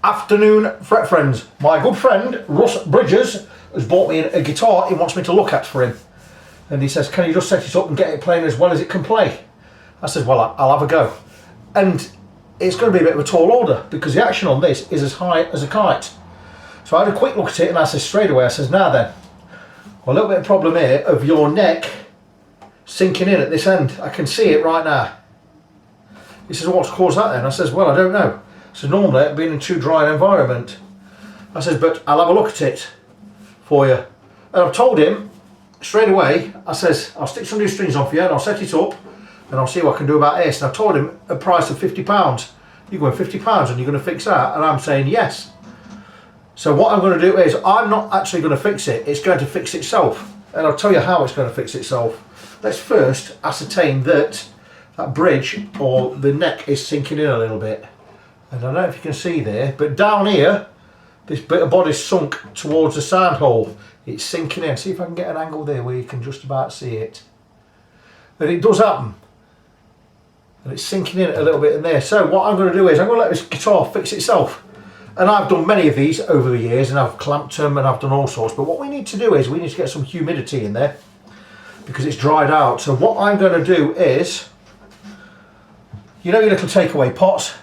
Afternoon, fret friends. My good friend Russ Bridges has bought me a guitar he wants me to look at for him, and he says, can you just set it up and get it playing as well as it can play? I says, well, I'll have a go. And it's going to be a bit of a tall order because the action on this is as high as a kite. So I had a quick look at it and I said straight away, I says, now then, well, a little bit of problem here of your neck sinking in at this end. I can see it right now. He says, what's caused that then? I says, well, I don't know. So normally it'd been in too dry an environment. I says, but I'll have a look at it for you. And I've told him straight away, I says, I'll stick some new strings on for you and I'll set it up and I'll see what I can do about this. And I've told him a price of £50. You're going £50 and you're going to fix that? And I'm saying yes. So what I'm going to do is, I'm not actually going to fix it, it's going to fix itself. And I'll tell you how it's going to fix itself. Let's first ascertain that that bridge or the neck is sinking in a little bit. And I don't know if you can see there, but down here, this bit of body's sunk towards the sound hole. It's sinking in. See if I can get an angle there where you can just about see it. And it does happen. And it's sinking in a little bit in there. So what I'm going to do is, I'm going to let this guitar fix itself. And I've done many of these over the years, and I've clamped them and I've done all sorts. But what we need to do is, we need to get some humidity in there because it's dried out. So what I'm going to do is, you know your little takeaway pots?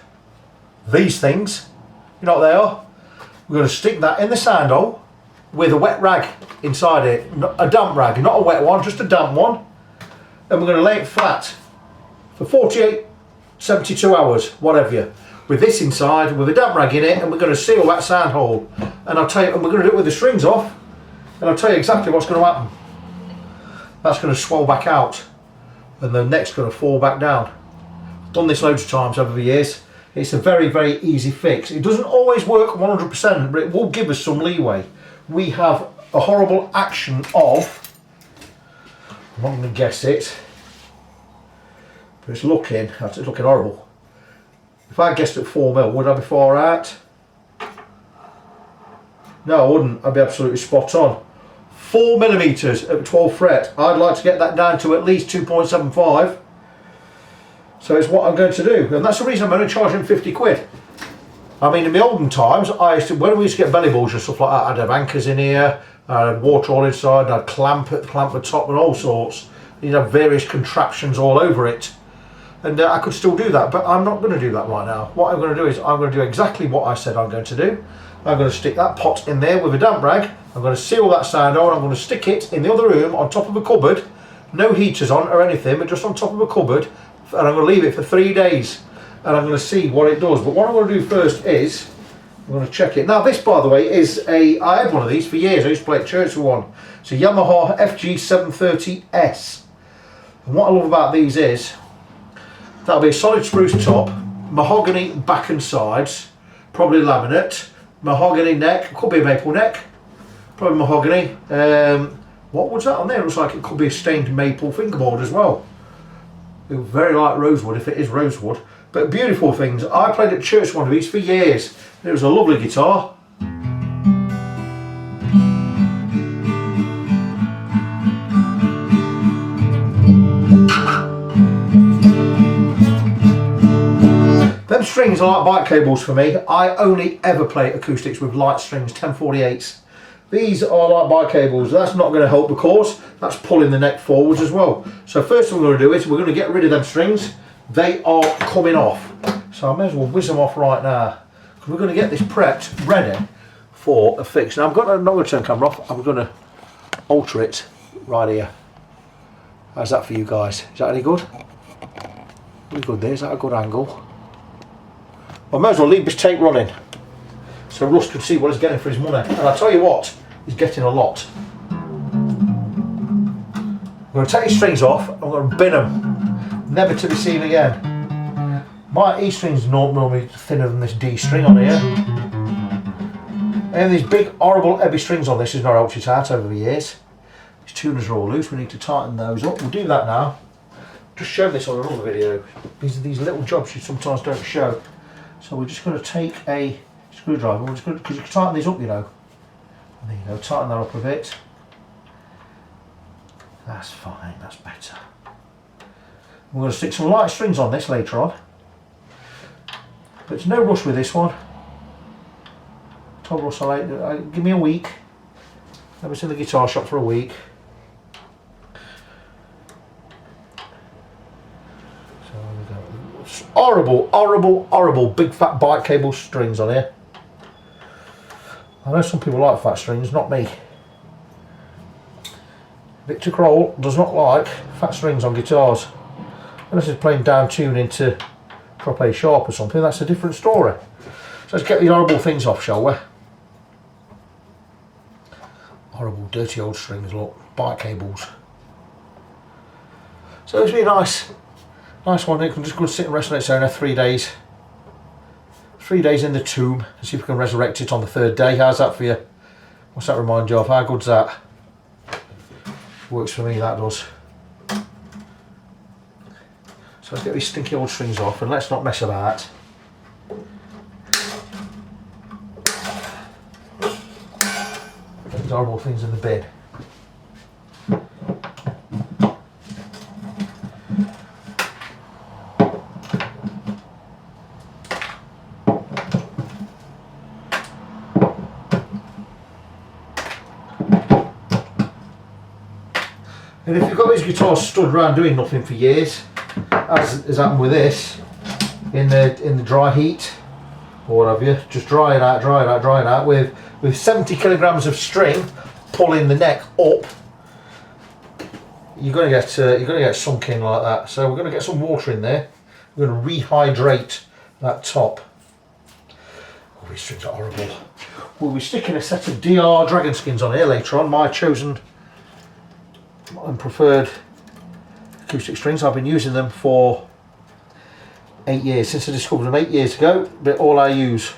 These things, you know what they are? We're going to stick that in the sound hole with a wet rag inside it. A damp rag, not a wet one, just a damp one. And we're going to lay it flat for 48, 72 hours, whatever. With this inside, with a damp rag in it, and we're going to seal that sound hole. And I'll tell you, and we're going to do it with the strings off, and I'll tell you exactly what's going to happen. That's going to swell back out, and the neck's going to fall back down. I've done this loads of times over the years. It's a very, very easy fix. It doesn't always work 100%, but it will give us some leeway. We have a horrible action of, I'm not going to guess it, but it's looking horrible. If I guessed at 4mm, would I be far out? No, I wouldn't. I'd be absolutely spot on. 4mm at 12th fret. I'd like to get that down to at least 2.75. So it's what I'm going to do, and that's the reason I'm going to charge him 50 quid. I mean, in the olden times, when we used to get belly balls and stuff like that, I'd have anchors in here, I'd have water all inside, and I'd clamp the top and all sorts. You'd have various contraptions all over it. And I could still do that, but I'm not going to do that right now. What I'm going to do is, I'm going to do exactly what I said I'm going to do. I'm going to stick that pot in there with a damp rag, I'm going to seal that sound hole, and I'm going to stick it in the other room on top of a cupboard, no heaters on or anything, but just on top of a cupboard. And I'm going to leave it for 3 days and I'm going to see what it does. But what I'm going to do first is I'm going to check it. Now this, by the way, is I had one of these for years. I used to play at church with one. It's a Yamaha FG730S. And what I love about these is that'll be a solid spruce top, mahogany back and sides, probably laminate, mahogany neck, could be a maple neck, probably mahogany. What was that on there? It looks like it could be a stained maple fingerboard as well. Very light rosewood if it is rosewood, but beautiful things. I played at church one of these for years. It was a lovely guitar. Them strings are like bike cables for me. I only ever play acoustics with light strings, 1048s. These are like bike cables. That's not going to help the cause. That's pulling the neck forwards as well. So first thing we're going to do is we're going to get rid of them strings. They are coming off. So I may as well whiz them off right now, because we're going to get this prepped ready for a fix. Now I'm not going to turn the camera off. I'm going to alter it right here. How's that for you guys? Is that any good? Pretty good there. Is that a good angle? I may as well leave this tape running so Russ can see what he's getting for his money. And I tell you what, he's getting a lot. I'm going to take his strings off, I'm going to bin them, never to be seen again. My E string's normally thinner than this D string on here. And these big horrible heavy strings on this has not helped it out over the years. These tuners are all loose, we need to tighten those up. We'll do that now. Just show this on another video. These are these little jobs you sometimes don't show. So we're just going to take a screwdriver, because you can tighten these up, you know. And there you go, tighten that up a bit. That's fine, that's better. We're going to stick some light strings on this later on. But there's no rush with this one. told Russ give me a week. I was in the guitar shop for a week. So there we go. Horrible, horrible, horrible big fat bike cable strings on here. I know some people like fat strings, not me. Victor Kroll does not like fat strings on guitars. Unless he's playing down tuning to drop A sharp or something, that's a different story. So let's get these horrible things off, shall we? Horrible dirty old strings, look, bike cables. So it's been a nice one. You can just go and sit and rest on its own for 3 days. 3 days in the tomb and see if we can resurrect it on the 3rd day. How's that for you? What's that remind you of? How good's that? Works for me, that does. So let's get these stinky old strings off and let's not mess about. Get these horrible things in the bin. And if you've got these guitars stood around doing nothing for years, as has happened with this, in the dry heat or what have you, just drying out with 70 kilograms of string pulling the neck up, you're going to get sunken like that. So we're going to get some water in there. We're going to rehydrate that top. Oh, these strings are horrible. We'll be sticking a set of DR Dragon skins on here later on, my chosen and preferred acoustic strings. I've been using them for 8 years, since I discovered them 8 years ago, but all I use.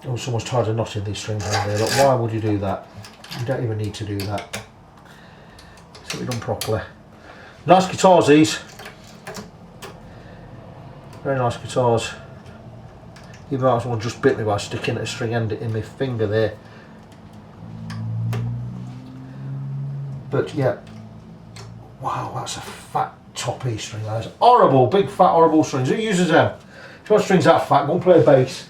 Oh, someone's tied a knot in these strings around there. Look, why would you do that? You don't even need to do that. It's got to be done properly. Nice guitars, these. Very nice guitars. Even though someone just bit me by sticking a string end in my finger there. But yeah, wow, that's a fat top E string. That is horrible, big fat horrible strings. Who uses them? If you want strings that fat, go and play a bass.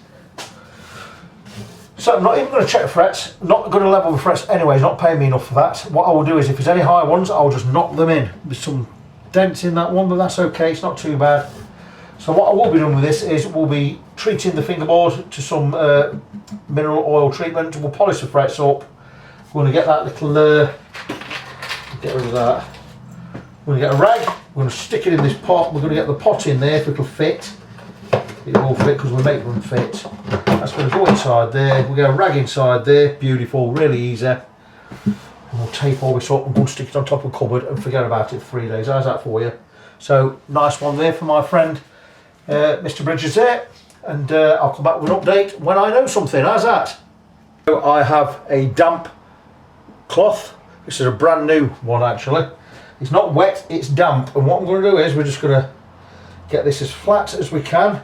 So I'm not even going to check the frets, not going to level the frets anyway, he's not paying me enough for that. What I will do is, if there's any high ones, I'll just knock them in. There's some dents in that one, but that's okay, it's not too bad. So what I will be doing with this is we'll be treating the fingerboard to some mineral oil treatment. We'll polish the frets up. We're going to get that little, get rid of that. We're going to get a rag, we're going to stick it in this pot. We're going to get the pot in there if it'll fit. It will fit because we make them fit. That's going to go inside there. We'll get a rag inside there, beautiful, really easy. And we'll tape all this up and go and stick it on top of the cupboard and forget about it for 3 days. How's that for you? So, nice one there for my friend Mr. Bridges there. And I'll come back with an update when I know something. How's that? So I have a damp cloth. This is a brand new one actually. It's not wet, it's damp. And what I'm going to do is we're just going to get this as flat as we can.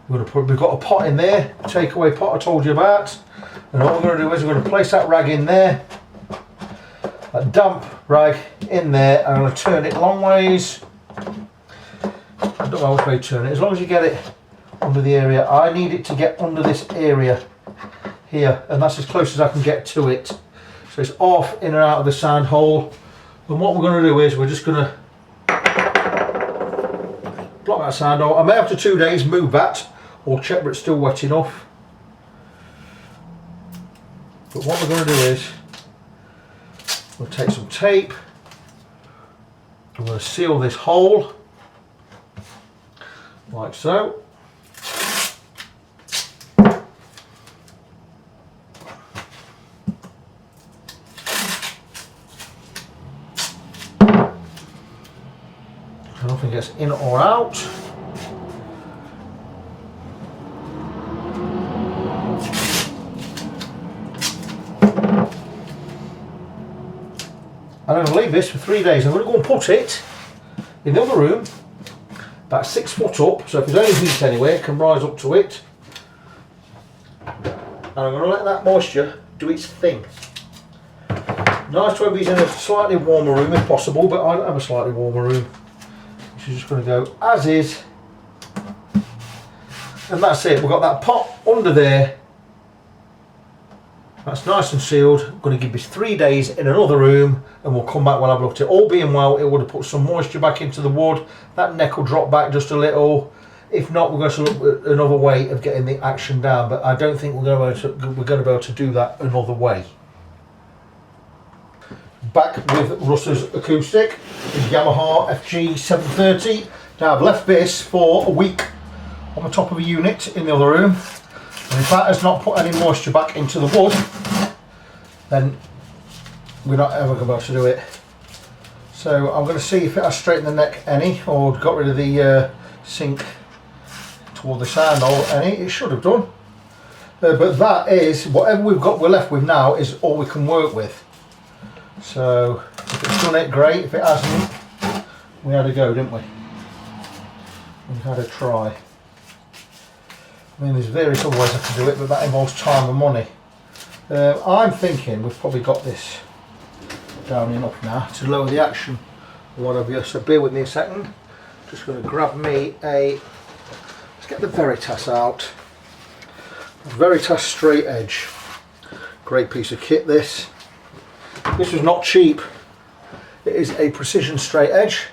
We've got a pot in there, a takeaway pot I told you about. And what we're going to do is we're going to place that rag in there. That damp rag in there. I'm going to turn it long ways. I don't know which way to turn it. As long as you get it under the area. I need it to get under this area here. And that's as close as I can get to it. So it's off, in and out of the sand hole. And what we're going to do is we're just going to block that sand hole. I may after 2 days move that or check that it's still wet enough. But what we're going to do is we'll take some tape. I'm going to seal this hole like so. So nothing gets in or out. I'm going to leave this for 3 days. I'm going to go and put it in the other room, about 6 foot up, so if there's any heat anywhere, it can rise up to it. And I'm going to let that moisture do its thing. Nice to have these in a slightly warmer room if possible, but I don't have a slightly warmer room. Which is just going to go as is. And that's it. We've got that pot under there. That's nice and sealed. I'm going to give this 3 days in another room and we'll come back, we'll have a look at it. All being well, it would have put some moisture back into the wood. That neck will drop back just a little. If not, we're going to look at another way of getting the action down, but I don't think we're going to be able to do that another way. Back with Russ's acoustic, the Yamaha FG730. Now I've left this for a week on the top of a unit in the other room. And if that has not put any moisture back into the wood, then we're not ever going to be able to do it. So I'm going to see if it has straightened the neck any, or got rid of the sink toward the sand or any. It should have done. But that is, whatever we're left with now is all we can work with. So if it's done it, great. If it hasn't, we had a go, didn't we? We had a try. I mean, there's various other ways I can do it, but that involves time and money. I'm thinking we've probably got this down enough now to lower the action or whatever. So bear with me a second. Just going to grab me let's get the Veritas out. Veritas straight edge. Great piece of kit this. This was not cheap. It is a precision straight edge.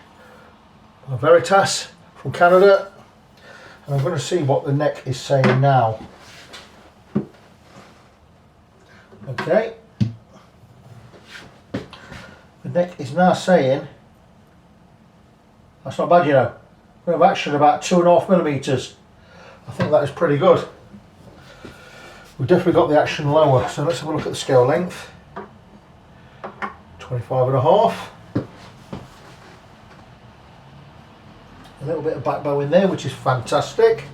A Veritas from Canada. And I'm going to see what the neck is saying now. Okay. The neck is now saying, that's not bad, you know. We have action about 2.5mm. I think that is pretty good. We've definitely got the action lower. So let's have a look at the scale length. 25.5. A little bit of back bow in there, which is fantastic.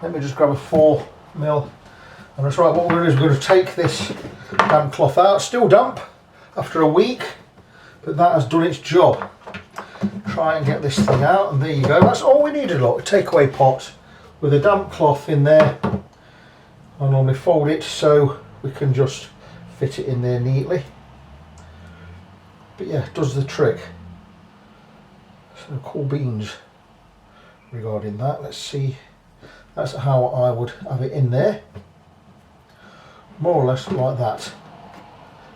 Let me just grab a 4mm. And that's right, what we're going to do is we're going to take this damp cloth out. Still damp after a week, but that has done its job. Try and get this thing out, and there you go. That's all we needed, look, a takeaway pot with a damp cloth in there. I normally fold it so we can just fit it in there neatly. But yeah, it does the trick. So cool beans regarding that. Let's see, that's how I would have it in there, more or less like that.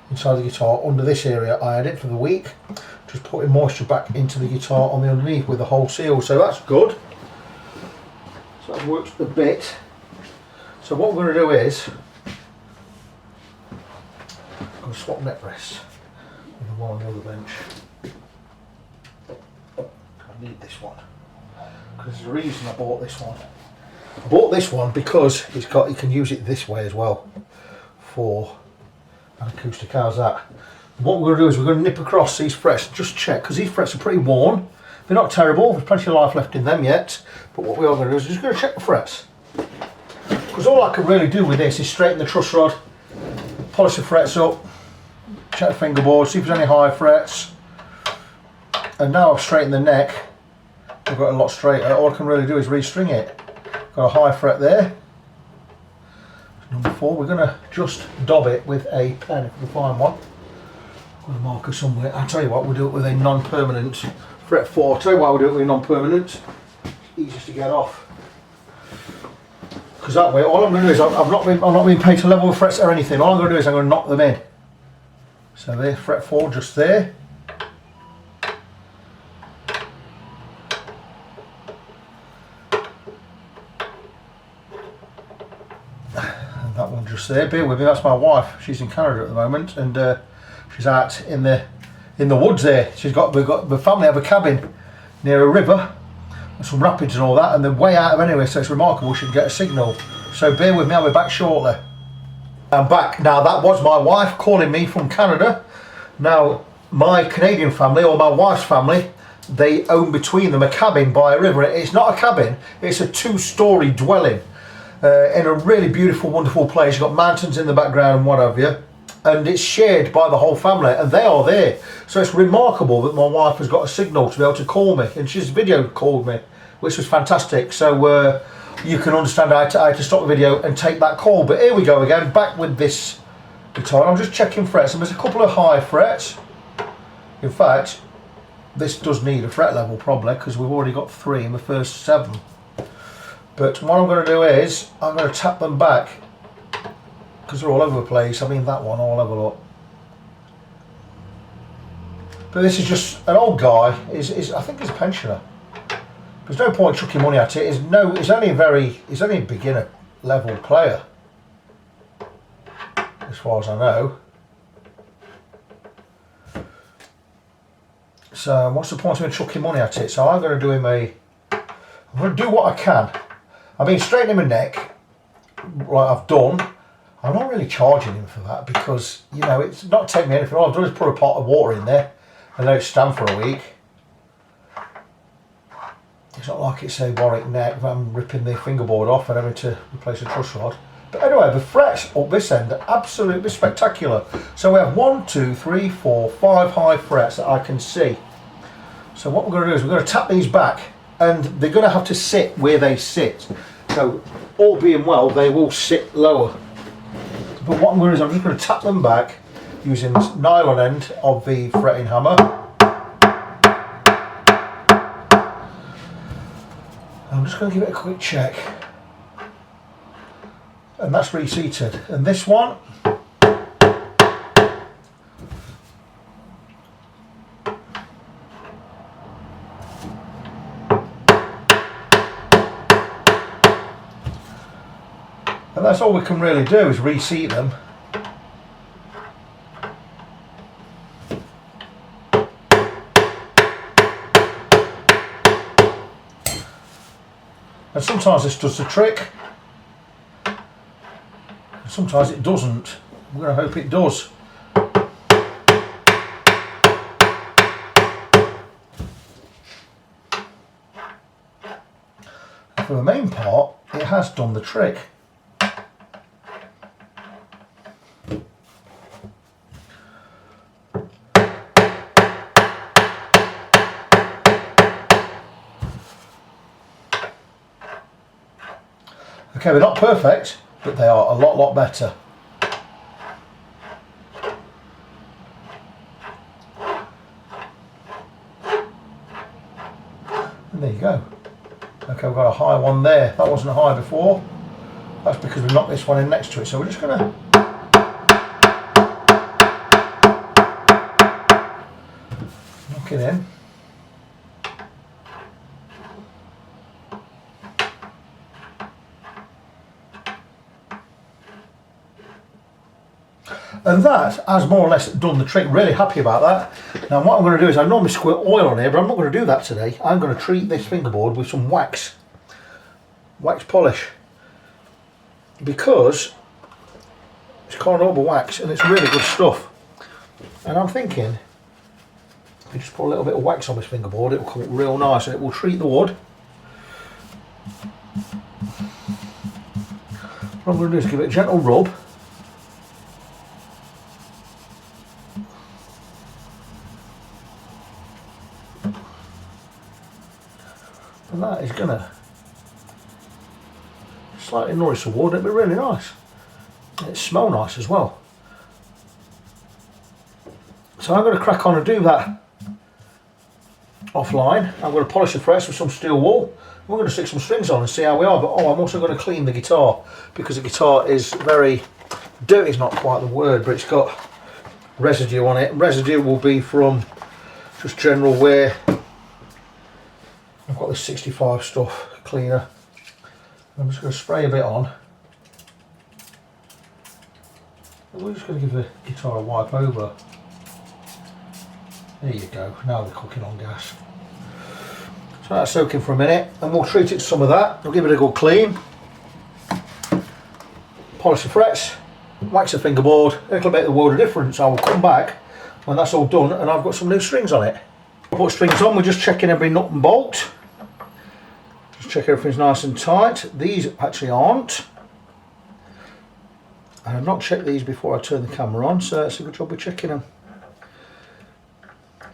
Inside the guitar, under this area I had it for the week, just putting moisture back into the guitar on the underneath with the hole sealed, so that's good. So that works a bit. So what we're going to do is I'm going to swap neck rests with the one on the other bench. I need this one because there's a reason I bought this one. I bought this one because you can use it this way as well for an acoustic. How's that? What we're going to do is we're going to nip across these frets, just check, because these frets are pretty worn. They're not terrible, there's plenty of life left in them yet, but what we are going to do is just going to check the frets, because all I can really do with this is straighten the truss rod, polish the frets up, check the fingerboard, see if there's any high frets. And now I've straightened the neck, I've got a lot straighter. All I can really do is restring it. Got a high fret there. Number 4, we're going to just dob it with a pen if we can find one. Got a marker somewhere. I'll tell you what, we'll do it with a non-permanent fret 4. I'll tell you why we'll do it with a non-permanent. It's easiest to get off. Because that way, all I'm going to do is, I'm not being paid to level the frets or anything. All I'm going to do is I'm going to knock them in. So there, fret 4 just there. That one just there. Bear with me, that's my wife. She's in Canada at the moment, and she's out in the woods there. We've got the family have a cabin near a river, and some rapids and all that, and they're way out of anywhere, so it's remarkable she can get a signal. So bear with me, I'll be back shortly. I'm back. Now that was my wife calling me from Canada. Now my Canadian family, or my wife's family, they own between them a cabin by a river. It's not a cabin, it's a 2-story dwelling. In a really beautiful, wonderful place. You've got mountains in the background and what have you, and it's shared by the whole family, and they are there. So it's remarkable that my wife has got a signal to be able to call me, and she's video called me, which was fantastic. So you can understand I had to stop the video and take that call. But here we go again, back with this guitar. I'm just checking frets, and there's a couple of high frets. In fact, this does need a fret level probably, because we've already got 3 in the first 7. But what I'm going to do is I'm going to tap them back because they're all over the place. I mean that one, all over up. But this is just an old guy. I think he's a pensioner. There's no point chucking money at it. It's only a beginner level player, as far as I know. So what's the point of me chucking money at it? So I'm going to do what I can. I mean, straighten him a neck, like I've done. I'm not really charging him for that because, you know, it's not taking me anything. All I've done is put a pot of water in there and let it stand for a week. It's not like it's a Warwick neck if I'm ripping the fingerboard off and having to replace a truss rod. But anyway, the frets up this end are absolutely spectacular. So we have 1, 2, 3, 4, 5 high frets that I can see. So what we're going to do is we're going to tap these back, and they're going to have to sit where they sit. So all being well, they will sit lower. But what I'm going to do is I'm just going to tap them back using this nylon end of the fretting hammer. I'm just going to give it a quick check. And that's reseated. And this one, and that's all we can really do is reseat them. And sometimes this does the trick. Sometimes it doesn't. We're going to hope it does. For the main part, it has done the trick. Okay, they're not perfect, but they are a lot better. And there you go. Okay, we've got a high one there. That wasn't high before. That's because we knocked this one in next to it. So we're just going to knock it in. And that has more or less done the trick. Really happy about that. Now what I'm going to do is I normally squirt oil on here, but I'm not going to do that today. I'm going to treat this fingerboard with some wax polish, because it's carnauba wax and it's really good stuff. And I'm thinking if you just put a little bit of wax on this fingerboard, it will come up real nice and it will treat the wood. What I'm going to do is give it a gentle rub. And that is going to slightly nourish the wood. It'll be really nice. And it smells nice as well. So I'm going to crack on and do that offline. I'm going to polish the frets with some steel wool. We're going to stick some strings on and see how we are. But I'm also going to clean the guitar, because the guitar is very dirty. Is not quite the word, but it's got residue on it. Residue will be from just general wear. I've got this 65 stuff cleaner. I'm just going to spray a bit on. And we're just going to give the guitar a wipe over. There you go. Now they're cooking on gas. So that's soaking for a minute, and we'll treat it to some of that. We'll give it a good clean. Polish the frets, wax the fingerboard. It'll make the world of difference. I will come back when that's all done and I've got some new strings on it. Put strings on, we're just checking every nut and bolt. Just check everything's nice and tight. These actually aren't. And I've not checked these before I turn the camera on, so it's a good job of checking them.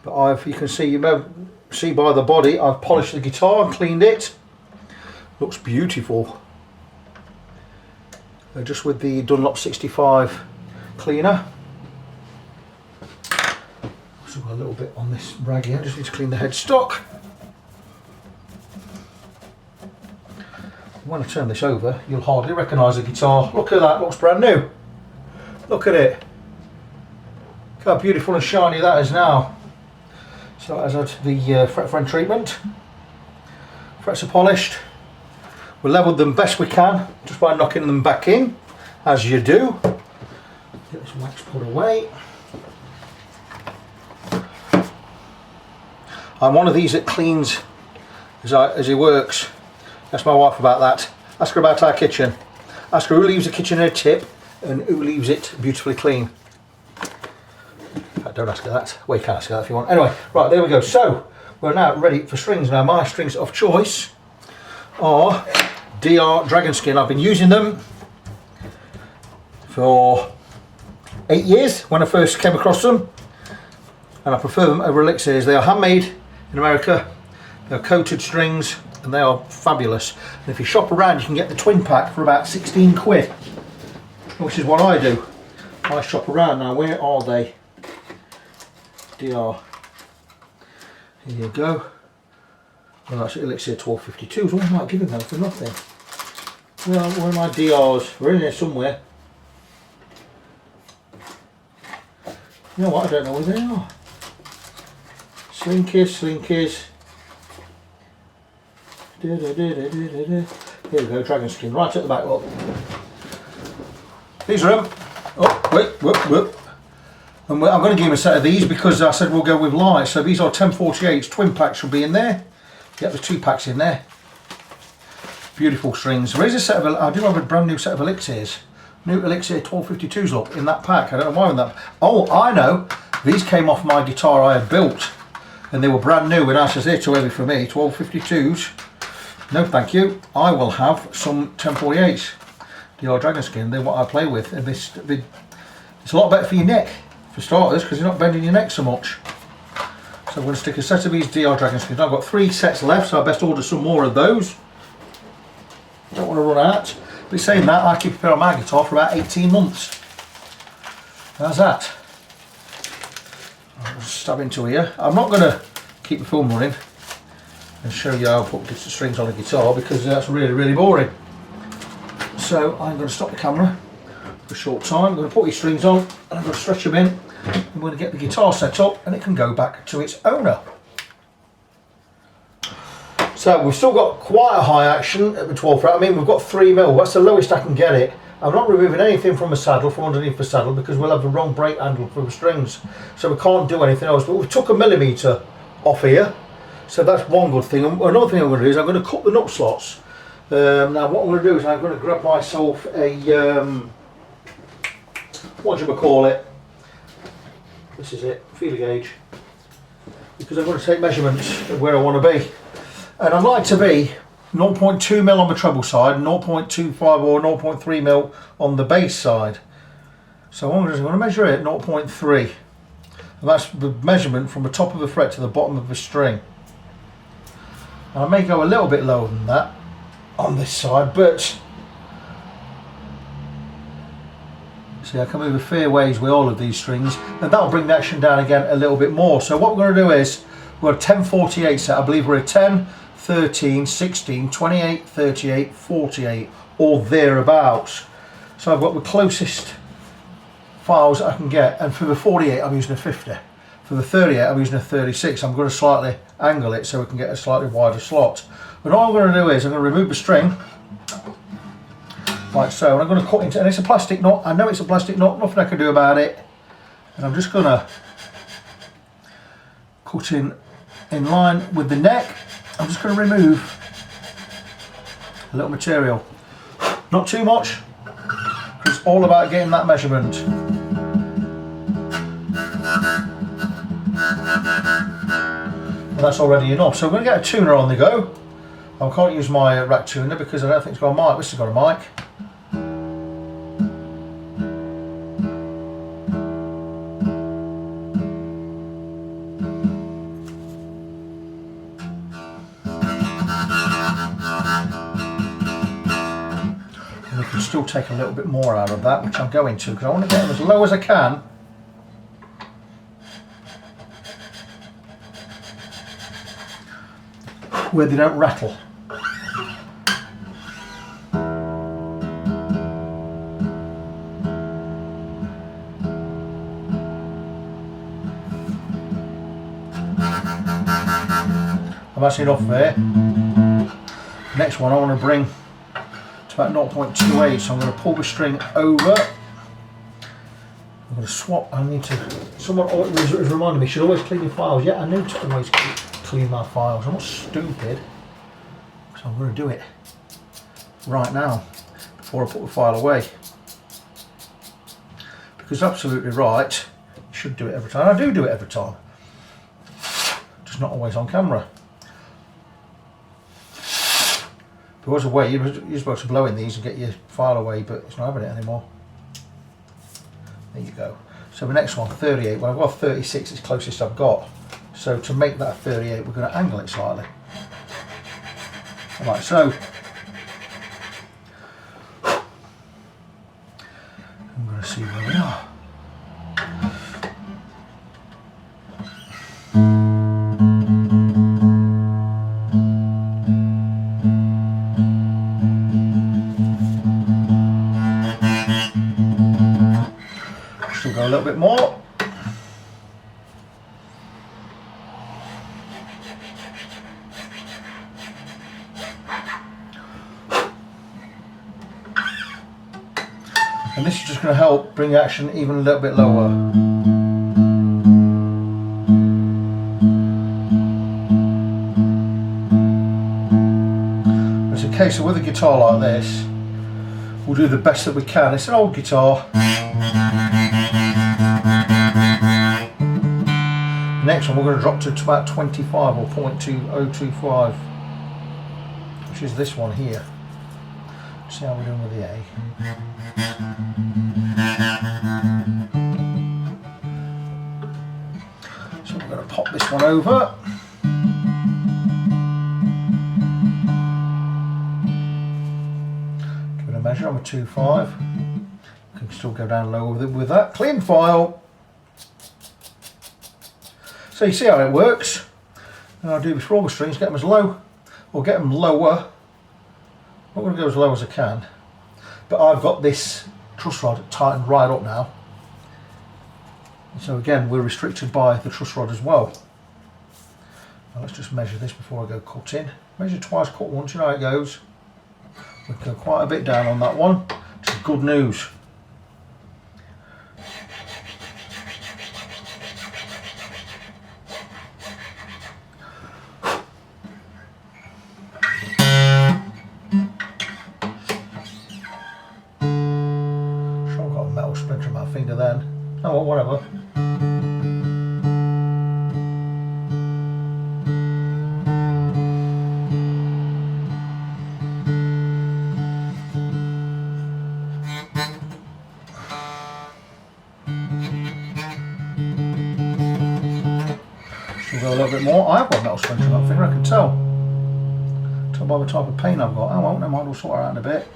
But you can see, you may see by the body, I've polished the guitar and cleaned it. Looks beautiful. Just with the Dunlop 65 cleaner. So got a little bit on this rag here. I just need to clean the headstock. When I turn this over, you'll hardly recognise the guitar. Look at that, looks brand new. Look at it. Look how beautiful and shiny that is now. So as had the fret friend treatment. Frets are polished. We levelled them best we can just by knocking them back in, as you do. Get this wax put away. I'm one of these that cleans as he works. Ask my wife about that. Ask her about our kitchen. Ask her who leaves the kitchen in a tip and who leaves it beautifully clean. Don't ask her that. Well, you can ask her that if you want. Anyway, right, there we go. So we're now ready for strings. Now my strings of choice are DR Dragon Skin. I've been using them for 8 years when I first came across them, and I prefer them over Elixirs. They are handmade in America. They're coated strings and they are fabulous. And if you shop around, you can get the twin pack for about 16 quid, which is what I do. I shop around. Now where are they? DR. Here you go. Well, that's Elixir 1252s. What am I giving them for nothing? Well, where are my DRs? We're in here somewhere. You know what? I don't know where they are. Slinkies. Here we go, Dragon Skin, right at the back. Look. These are them. Oh, wait, whoop. And I'm going to give him a set of these because I said we'll go with light. So these are 1048s, twin packs will be in there. Yep, there's 2 packs in there. Beautiful strings. There is a set of, I do have a brand new set of Elixirs. New Elixir 1252s up in that pack. I don't know why in that. Oh, I know. These came off my guitar I had built. And they were brand new, and I said they're too heavy for me. 1252s. No thank you. I will have some 1048s. The old Dragon Skin, they're what I play with. And it's a lot better for your neck. For starters, because you're not bending your neck so much. So I'm going to stick a set of these DR Dragon Skins. I've got 3 sets left, so I best order some more of those. Don't want to run out. But saying that, I keep a pair on my guitar for about 18 months. How's that? I'll just stab into here. I'm not going to keep the film running and show you how I put the strings on a guitar because that's really, really boring. So I'm going to stop the camera for a short time. I'm going to put these strings on and I'm going to stretch them in. I'm going to get the guitar set up and it can go back to its owner. So we've still got quite a high action at the 12 fret. I mean, we've got 3mm. That's the lowest I can get it. I'm not removing anything from the saddle, from underneath the saddle, because we'll have the wrong brake handle for the strings. So we can't do anything else. But we took 1mm off here. So that's one good thing. And another thing I'm going to do is I'm going to cut the nut slots. Now what I'm going to do is I'm going to grab myself a, what do you call it? This is it, feeler gauge. Because I'm going to take measurements of where I want to be. And I'd like to be 0.2mm on the treble side, 0.25 or 0.3mm on the bass side. So I'm going to measure it at 0.3. And that's the measurement from the top of the fret to the bottom of the string. And I may go a little bit lower than that on this side, but see, I can move a fair ways with all of these strings, and that'll bring the action down again a little bit more. So what we're going to do is, we're a 1048 set. I believe we're a 10, 13, 16, 28, 38, 48, or thereabouts. So I've got the closest files I can get, and for the 48 I'm using a 50. For the 38 I'm using a 36. I'm going to slightly angle it so we can get a slightly wider slot. But all I'm going to do is I'm going to remove the string, like so, and I'm going to cut into, and it's a plastic nut. I know it's a plastic nut, nothing I can do about it. And I'm just going to cut in line with the neck. I'm just going to remove a little material. Not too much, because it's all about getting that measurement. And that's already enough. So I'm going to get a tuner on the go. I can't use my rack tuner because I don't think it's got a mic. This has got a mic. And we can still take a little bit more out of that, which I'm going to, because I want to get them as low as I can. Where they don't rattle. that's enough there. Next one I want to bring to about 0.28, so I'm going to pull the string over. I'm going to swap. I need to. Someone always reminded me, you should always clean your files. Yeah, I need to always clean my files. I'm not stupid, so I'm going to do it right now before I put the file away. Because absolutely right, you should do it every time. I do it every time, just not always on camera. There was a way you're supposed to blow in these and get your file away, but it's not having it anymore. There you go. So the next one, 38. Well, I've got 36, it's closest I've got. So to make that 38, we're going to angle it slightly. Like so. I'm going to see where we are. Still go a little bit more. And this is just going to help bring action even a little bit lower. It's a case of with a guitar like this, we'll do the best that we can. It's an old guitar. Next one we're going to drop to about 25 or 0.2025, which is this one here. See how we're doing with the A. So we're going to pop this one over. Give it a measure on a 2.5. We can still go down lower with that. Clean file. So you see how it works. And I'll do this for all the strings, get them as low or get them lower. I'm not going to go as low as I can, but I've got this truss rod tightened right up now. And so again, we're restricted by the truss rod as well. Now let's just measure this before I go cutting. Measure twice, cut once, you know how it goes. We go quite a bit down on that one, which is good news. Splinter my finger then. Oh well, whatever. Still go a little bit more. I've got metal splinter in my finger, I can tell. Tell by the type of paint I've got. Oh well, never mind, we'll sort it out in a bit.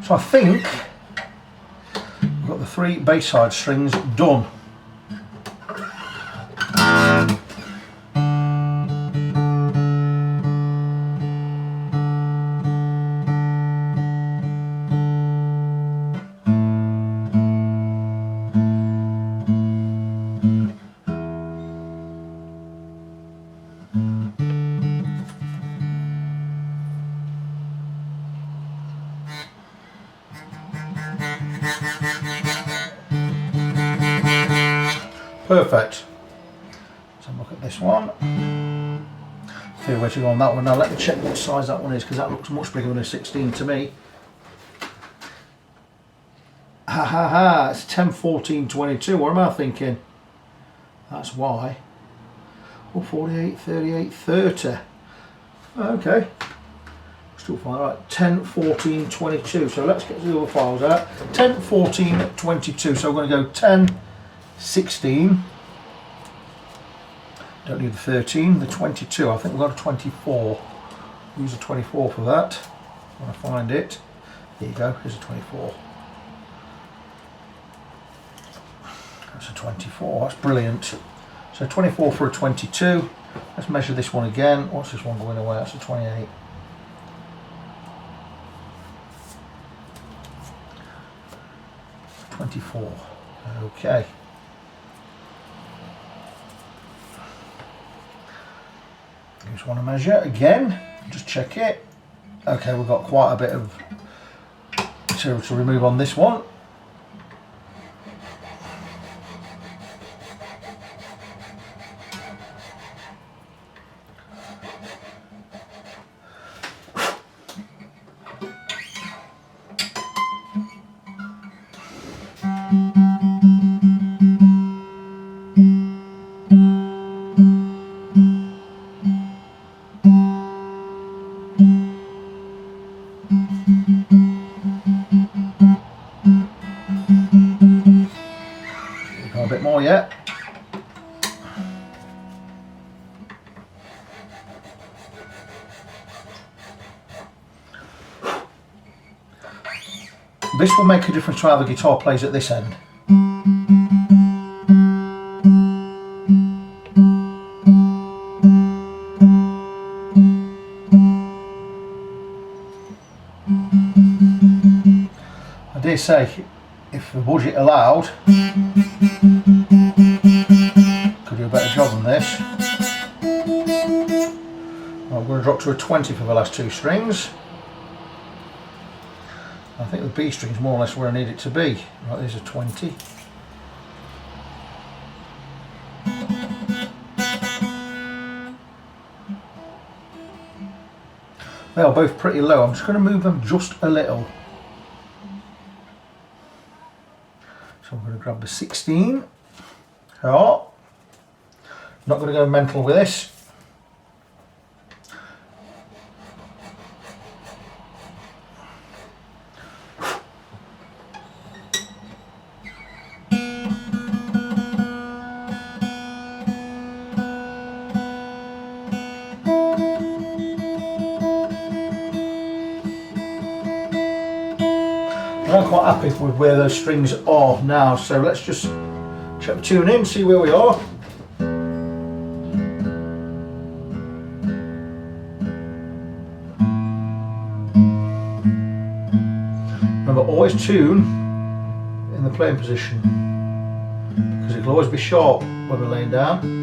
So I think we've got the 3 bass side strings done. Perfect. So look at this one. See where to go on that one. Now let me check what size that one is, because that looks much bigger than a 16 to me. Ha ha ha, it's 10, 14, 22. What am I thinking? That's why. Oh, 48, 38, 30. Okay. Still fine. Alright, 10, 14, 22. So let's get the other files out. 10, 14, 22. So we're going to go 10, 16, don't need the 13, the 22, I think we've got a 24, use a 24 for that, when I find it, there you go, here's a 24, that's a 24, that's brilliant, so 24 for a 22, let's measure this one again, what's this one going away, that's a 28, okay. Just want to measure again, just check it. Okay, we've got quite a bit of material to remove on this one. A bit more yet. This will make a difference to how the guitar plays at this end. I dare say, if the budget allowed, could do a better job than this. I'm going to drop to a 20 for the last two strings. I think the B string's more or less where I need it to be. Right, there's a 20. They are both pretty low. I'm just going to move them just a little. So I'm going to grab the 16. Oh, not going to go mental with this. I'm quite happy with where those strings are now, so let's just check the tune in, see where we are. Remember, always tune in the playing position, because it will always be sharp when we're laying down.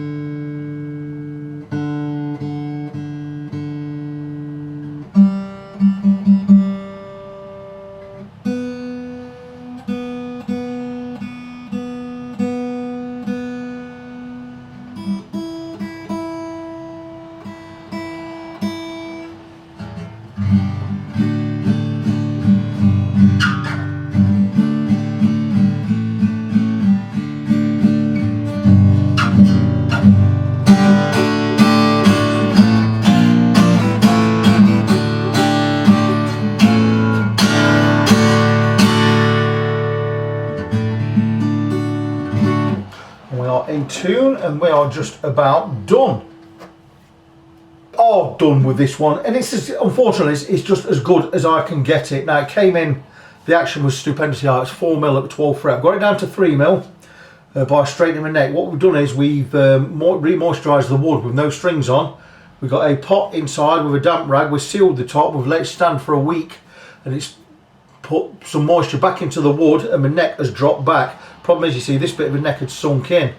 In tune, and we are just about done. Oh, done with this one, and it's just, unfortunately it's just as good as I can get it. Now it came in, the action was stupendously high. It's 4mm at 12 fret. I've got it down to 3mm by straightening my neck. What we've done is we've re-moisturised the wood with no strings on. We've got a pot inside with a damp rag. We've sealed the top. We've let it stand for a week, and it's put some moisture back into the wood, and my neck has dropped back. Problem is, you see, this bit of the neck had sunk in.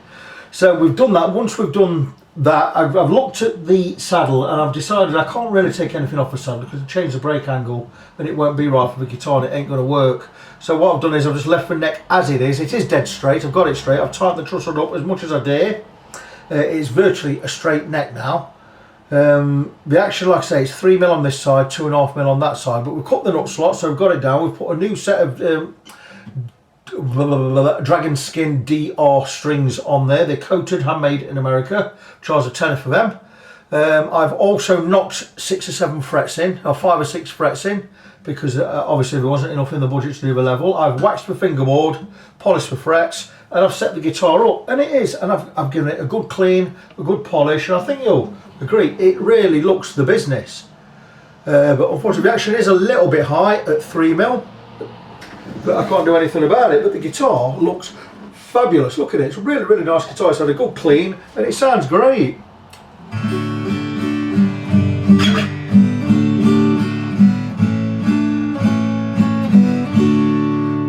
So we've done that. Once we've done that, I've looked at the saddle, and I've decided I can't really take anything off the saddle because I've changed the brake angle and it won't be right for the guitar and it ain't going to work. So what I've done is I've just left the neck as it is. It is dead straight. I've got it straight. I've tightened the trussle up as much as I dare. It's virtually a straight neck now. The action, like I say, is 3mm on this side, 2.5mm on that side, but we've cut the nut slot, so we've got it down. We've put a new set of dragon skin DR strings on there. They're coated, handmade in America. Charge a tenner for them. I've also knocked 6 or 7 frets in, or 5 or 6 frets in, because obviously there wasn't enough in the budget to do the level. I've waxed the fingerboard, polished the frets, and I've set the guitar up, and it is, and I've given it a good clean, a good polish, and I think you'll agree, it really looks the business. But unfortunately the action is a little bit high at 3mm. But I can't do anything about it. But the guitar looks fabulous. Look at it. It's a really, really nice guitar. It's had a good clean and it sounds great.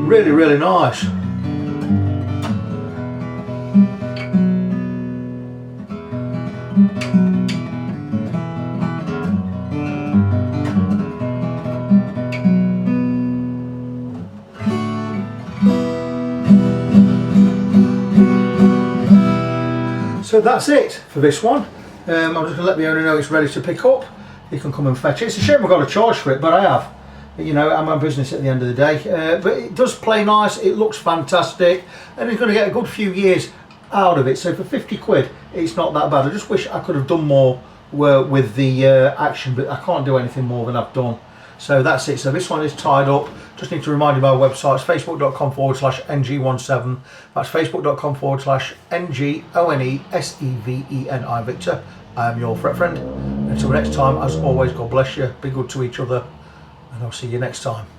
Really, really nice. So that's it for this one. I'm just going to let the owner know it's ready to pick up. He can come and fetch it. It's a shame I've got to charge for it, but I have. You know, I'm a business at the end of the day. But it does play nice, it looks fantastic, and he's going to get a good few years out of it. So for 50 quid, it's not that bad. I just wish I could have done more with the action, but I can't do anything more than I've done. So that's it. So this one is tied up. Just need to remind you of my website. It's facebook.com/ng17. That's facebook.com/NGONESEVENI Victor. I am your fret friend. Until next time, as always, God bless you. Be good to each other. And I'll see you next time.